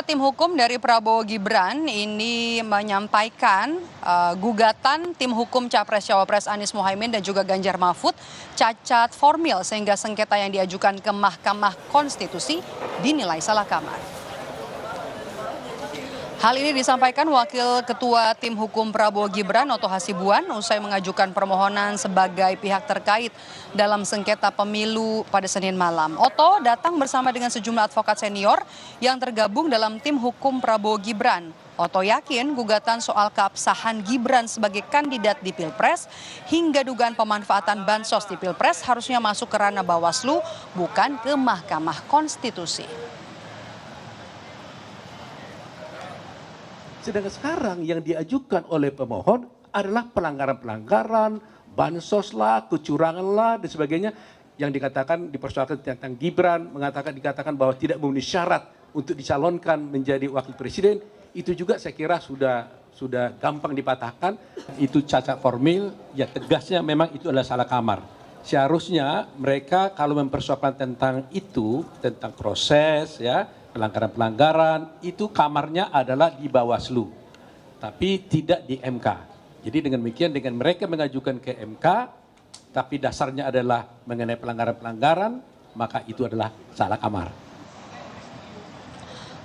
Tim hukum dari Prabowo Gibran ini menyampaikan gugatan tim hukum Capres-Cawapres Anies Mohaimin dan juga Ganjar Mahfud cacat formil sehingga sengketa yang diajukan ke Mahkamah Konstitusi dinilai salah kamar. Hal ini disampaikan Wakil Ketua Tim Hukum Prabowo Gibran Oto Hasibuan usai mengajukan permohonan sebagai pihak terkait dalam sengketa pemilu pada Senin malam. Oto datang bersama dengan sejumlah advokat senior yang tergabung dalam Tim Hukum Prabowo Gibran. Oto yakin gugatan soal keabsahan Gibran sebagai kandidat di Pilpres hingga dugaan pemanfaatan bansos di Pilpres harusnya masuk ke ranah Bawaslu bukan ke Mahkamah Konstitusi. Sedangkan sekarang yang diajukan oleh pemohon adalah pelanggaran-pelanggaran, bansos lah, kecurangan lah, dan sebagainya yang dikatakan dipersoalkan tentang Gibran, dikatakan bahwa tidak memenuhi syarat untuk dicalonkan menjadi wakil presiden. Itu juga saya kira sudah gampang dipatahkan. Itu cacat formil, ya tegasnya memang itu adalah salah kamar. Seharusnya mereka kalau mempersoalkan tentang itu, tentang proses, ya pelanggaran-pelanggaran, itu kamarnya adalah di Bawaslu, tapi tidak di MK. Jadi dengan demikian, dengan mereka mengajukan ke MK, tapi dasarnya adalah mengenai pelanggaran-pelanggaran, maka itu adalah salah kamar.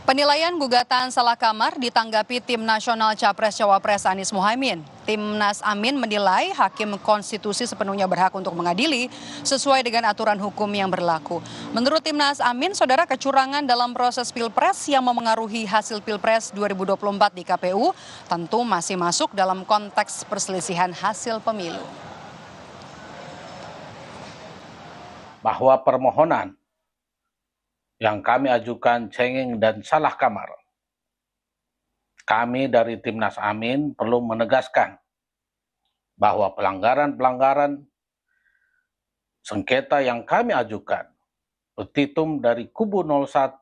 Penilaian gugatan salah kamar ditanggapi Tim Nasional Capres-Cawapres Anies Mohaimin. Timnas Amin menilai Hakim Konstitusi sepenuhnya berhak untuk mengadili sesuai dengan aturan hukum yang berlaku. Menurut Timnas Amin, saudara, kecurangan dalam proses Pilpres yang memengaruhi hasil Pilpres 2024 di KPU tentu masih masuk dalam konteks perselisihan hasil pemilu. Bahwa permohonan yang kami ajukan cengeng dan salah kamar. Kami dari Timnas Amin perlu menegaskan bahwa pelanggaran-pelanggaran sengketa yang kami ajukan, petitum dari kubu 01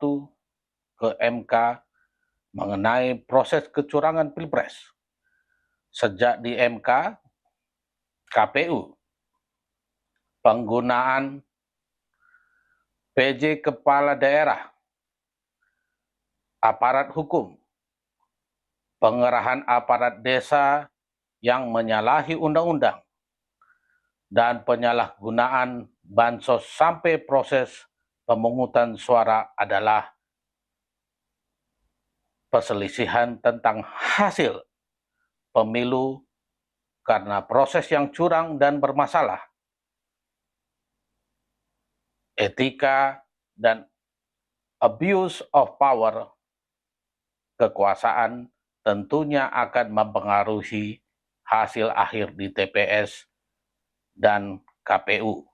ke MK mengenai proses kecurangan Pilpres. Sejak di MK, KPU, penggunaan PJ Kepala Daerah, aparat hukum, pengerahan aparat desa yang menyalahi undang-undang, dan penyalahgunaan bansos sampai proses pemungutan suara adalah perselisihan tentang hasil pemilu karena proses yang curang dan bermasalah. Etika dan abuse of power, kekuasaan tentunya akan mempengaruhi hasil akhir di TPS dan KPU.